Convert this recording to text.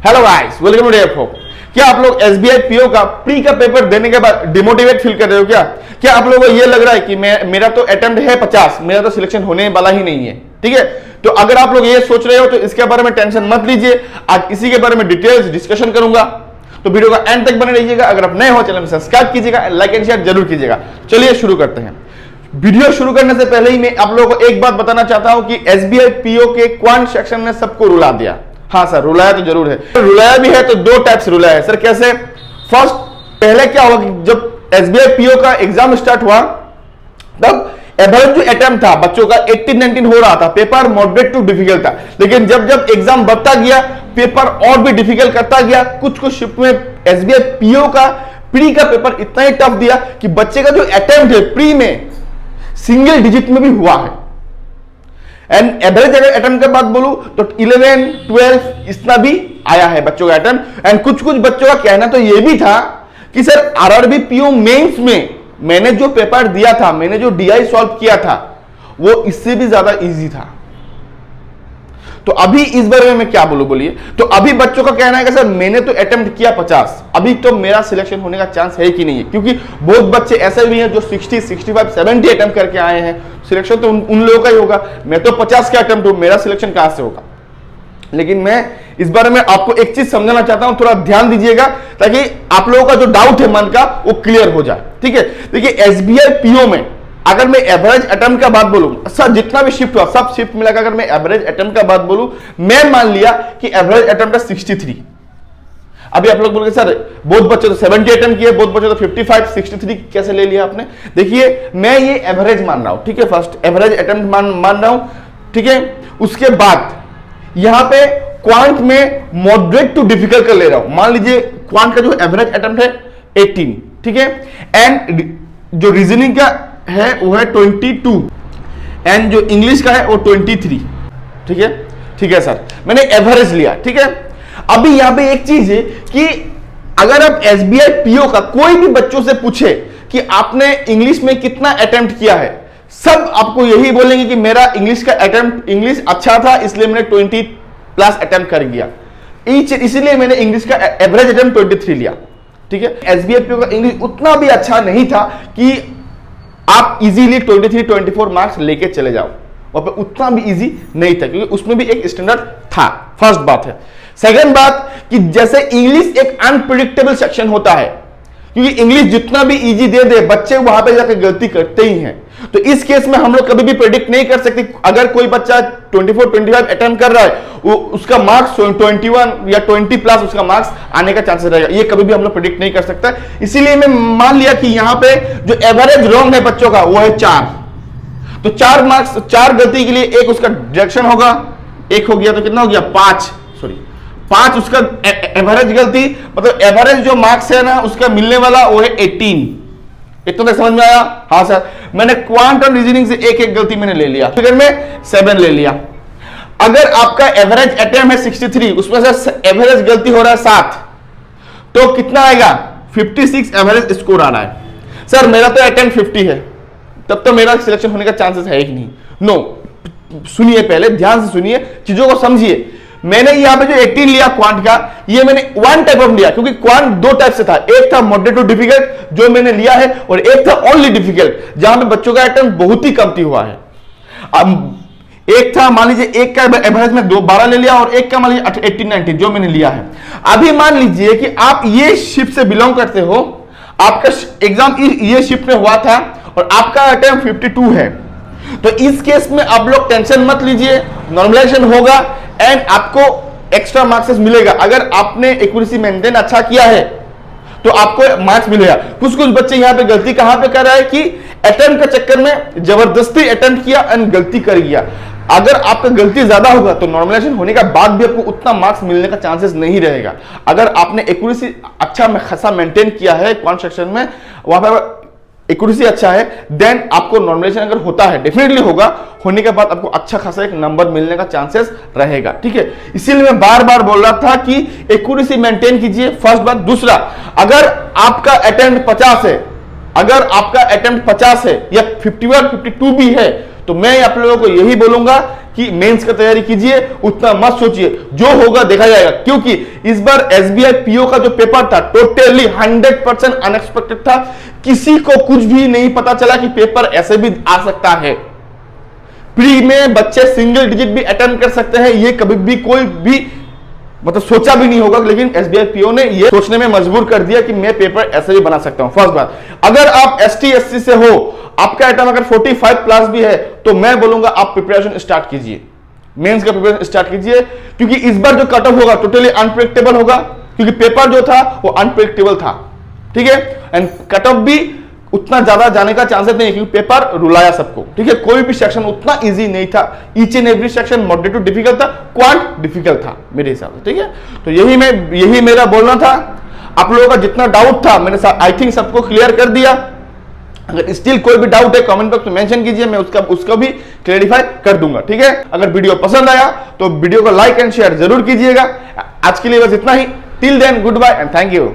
Hello guys, welcome to Defo. क्या आप लोग एसबीआई पीओ का प्री का पेपर देने के बाद डिमोटिवेट फील कर रहे हो? क्या आप लोगों को ये लग रहा है कि मेरा तो अटेम्प्ट है 50, मेरा तो सिलेक्शन होने वाला ही नहीं है? ठीक है, तो अगर आप लोग ये सोच रहे हो तो इसके बारे में टेंशन मत लीजिए। आज इसी के बारे में डिटेल्स डिस्कशन करूंगा, तो वीडियो का एंड तक बने रहिएगा। अगर आप नए हो चैनल में सब्सक्राइब कीजिएगा, लाइक एंड शेयर जरूर कीजिएगा। चलिए शुरू करते हैं। वीडियो शुरू करने से पहले ही मैं आप लोगों को एक बात बताना चाहता हूं कि एसबीआई पीओ के क्वांट सेक्शन ने सबको रुला दिया। हाँ सर, रुलाया तो जरूर है। रुलाया भी है तो दो टाइप से रुलाया है सर। कैसे? फर्स्ट, पहले क्या हुआ कि जब एसबीआई पीओ का एग्जाम स्टार्ट हुआ तब एवरेज जो अटेम्प्ट था बच्चों का 18-19 हो रहा था, पेपर मॉडरेट टू डिफिकल्ट था। लेकिन जब जब एग्जाम बढ़ता गया पेपर और भी डिफिकल्ट करता गया। कुछ कुछ शिफ्ट में एसबीआई पीओ का प्री का पेपर इतना ही टफ दिया कि बच्चे का जो अटेम्प्ट है प्री में सिंगल डिजिट में भी हुआ है। एंड एवरेज अगर अटेम्प्ट की बात बोलूं तो 11, 12 इतना भी आया है बच्चों का अटेम्प्ट। एंड कुछ कुछ बच्चों का कहना तो यह भी था कि सर आरआरबी पीओ मेंस में मैंने जो पेपर दिया था, मैंने जो डीआई सॉल्व किया था, वो इससे भी ज्यादा इजी था। तो अभी इस बारे में मैं क्या बोलूं बोलिए? तो अभी बच्चों का कहना है कि सर मैंने तो अटेम्प्ट किया 50, अभी तो मेरा सिलेक्शन होने का चांस है कि नहीं है? क्योंकि बहुत बच्चे ऐसे भी हैं जो 60, 65, 70 अटेम्प्ट करके आए हैं। सिलेक्शन तो उन लोगों का ही होगा। मैं तो 50 का अटेम्प्ट हूं, मेरा सिलेक्शन कहां से होगा? लेकिन मैं इस बारे में आपको एक चीज समझाना चाहता हूं, थोड़ा ध्यान दीजिएगा ताकि आप लोगों का जो डाउट है मन का वो क्लियर हो जाए। ठीक है, देखिए एसबीआई पीओ में अगर मैं एवरेज अटेम्प्ट का बात बोलूं, सब जितना भी शिफ्ट हुआ सब शिफ्ट मिलाकर अगर मैं एवरेज अटेम्प्ट का बात बोलूं, मैं मान लिया कि एवरेज अटेम्प्ट है 63। अभी आप लोग बोलोगे सर बहुत बच्चे तो 70 अटेम्प्ट किए, बहुत बच्चे तो 55, 63 कैसे ले लिया आपने? देखिए मैं ये एवरेज मान रहा हूं। ठीक है, फर्स्ट एवरेज अटेम्प्ट मान रहा हूं। ठीक है, उसके बाद यहां पे क्वांट में मॉडरेट टू डिफिकल्ट कर ले रहा हूं। मान लीजिए क्वांट का जो एवरेज अटेम्प्ट है 18। ठीक है, एंड जो रीजनिंग का है वो है 22 एंड जो इंग्लिश का है वो 23। ठीक है, ठीक है सर, मैंने एवरेज लिया। ठीक है, अभी यहां पे एक चीज है कि अगर आप एसबीआई पीओ का कोई भी बच्चों से पूछे कि आपने इंग्लिश में कितना अटेम्प्ट किया है, सब आपको यही बोलेंगे कि मेरा इंग्लिश का अटेम्प्ट, इंग्लिश अच्छा था इसलिए मैंने 20+ अटेम्प्ट कर दिया, इसीलिए मैंने इंग्लिश का एवरेज अटेम्प्ट 23 लिया। ठीक है, एसबीआई पीओ का इंग्लिश उतना भी अच्छा नहीं था कि आप इजीली 23, 24 मार्क्स लेके चले जाओ। वहां पे उतना भी इजी नहीं था क्योंकि उसमें भी एक स्टैंडर्ड था। फर्स्ट बात है। सेकंड बात कि जैसे इंग्लिश एक अनप्रिडिक्टेबल सेक्शन होता है, क्योंकि इंग्लिश जितना भी इजी दे दे बच्चे वहां पे जाकर गलती करते ही हैं। तो इस केस में हम लोग कभी भी प्रेडिक्ट नहीं कर सकते। अगर कोई बच्चा 24, 25 अटेम्प्ट कर रहा है, वो उसका मार्क्स 21 या 20+ उसका मार्क्स आने का चांसेस रहेगा, ये कभी भी हम लोग प्रेडिक्ट नहीं कर सकता। इसीलिए मैं मान लिया कि यहां पे जो एवरेज रॉन्ग है बच्चों का वो है 4। तो 4 मार्क्स, 4 गलती के लिए एक उसका डिडक्शन होगा, एक हो गया तो कितना हो गया? 5 उसका एवरेज गलती, मतलब एवरेज जो मार्क्स है ना उसका मिलने वाला वो है 18। इतना तक समझ में आया? हाँ सर, मैंने क्वांट और रीजनिंग से एक गलती मैंने ले लिया, फिगर में 7 ले लिया। अगर आपका एवरेज अटेम्प्ट है 63, उसमें से एवरेज गलती हो रहा है 7, तो कितना आएगा? 56 एवरेज स्कोर आ रहा है। सर मेरा तो अटेम्प्ट 50 है, तब तो मेरा सिलेक्शन होने का चांसेस है ही नहीं। नो, सुनिए, पहले ध्यान से सुनिए, चीजों को समझिए। मैंने यहां पे जो 18 लिया क्वांट का, ये मैंने वन टाइप ऑफ लिया क्योंकि क्वांट दो टाइप से था। एक था मॉडरेट टू डिफिकल्ट जो मैंने लिया है, और एक था ओनली डिफिकल्ट जहां पे बच्चों का अटेम्प्ट बहुत ही कमती हुआ है। एक था मान लीजिए, एक का एवरेज में 12 ले लिया और एक का मान लीजिए 18, 19 जो मैंने लिया है। अभी मान लीजिए कि आप ये शिफ्ट से बिलोंग करते हो, आपका एग्जाम ये शिफ्ट में हुआ था और आपका अटेम्प्ट 52 है, तो इस केस में आप लोग टेंशन मत लीजिए, नॉर्मलाइजेशन होगा एंड आपको एक्स्ट्रा मार्क्स मिलेगा। अगर आपने एक्यूरेसी मेंटेन अच्छा किया है तो आपको मार्क्स मिलेगा। कुछ बच्चे यहां पे गलती कहां पे कर रहा है कि अटेम्प्ट के चक्कर में जबरदस्ती अटेम्प्ट किया एंड गलती कर गया। अगर आपका गलती ज्यादा होगा तो नॉर्मलाइजेशन होने के बाद भी आपको उतना मार्क्स मिलने का चांसेस नहीं रहेगा। अगर आपने एक्यूरेसी अच्छा खासा मेंटेन किया है क्वांट सेक्शन में, वहां पर एक्यूरेसी अच्छा है, देन आपको नॉर्मलाइजेशन अगर होता है, डेफिनेटली होगा, होने के बाद आपको अच्छा खासा एक नंबर मिलने का चांसेस रहेगा। ठीक है, इसीलिए मैं बार बार बोल रहा था कि एक्यूरेसी मेंटेन कीजिए, फर्स्ट बात। दूसरा, अगर आपका अटेम्प्ट 50 है, अगर आपका अटेम्प्ट 50 है या 51, 52 भी है, तो मैं आप लोगों को यही बोलूंगा कि मेंस का तैयारी कीजिए, उतना मत सोचिए, जो होगा देखा जाएगा। क्योंकि इस बार एसबीआई पीओ का जो पेपर था टोटली 100% अनएक्सपेक्टेड था। किसी को कुछ भी नहीं पता चला कि पेपर ऐसे भी आ सकता है। प्री में बच्चे सिंगल डिजिट भी अटेम्प्ट कर सकते हैं, ये कभी भी कोई भी मतलब सोचा भी नहीं होगा, लेकिन एसबीआई पीओ ने ये सोचने में मजबूर कर दिया कि मैं पेपर ऐसे भी बना सकता हूं। फर्स्ट बात, अगर आप एसटी एससी से हो, आपका आइटम अगर 45 प्लस भी है, तो मैं बोलूंगा आप प्रिपरेशन स्टार्ट कीजिए, मेंस का प्रिपरेशन स्टार्ट कीजिए। क्योंकि इस बार जो कट ऑफ होगा टोटली अनप्रेडिक्टेबल होगा, क्योंकि पेपर जो था वो अनप्रेडिक्टेबल था, ठीक है। एंड कट ऑफ भी उतना ज्यादा जाने का चांसेस नहीं है, क्योंकि पेपर रुलाया सबको, ठीक है। कोई भी सेक्शन उतना इजी नहीं था, each and every section moderate to difficult था, क्वांट डिफिकल्ट था मेरे हिसाब से, ठीक है। तो यही मेरा बोलना था। आप लोगों का जितना डाउट था मैंने आई थिंक सबको क्लियर कर दिया। अगर स्टिल कोई भी डाउट है कमेंट बॉक्स में मेंशन कीजिए, मैं उसका भी क्लैरिफाई कर दूंगा, ठीक है। अगर वीडियो पसंद आया तो वीडियो को लाइक एंड शेयर जरूर कीजिएगा। आज के लिए बस इतना ही। Till then goodbye and thank you.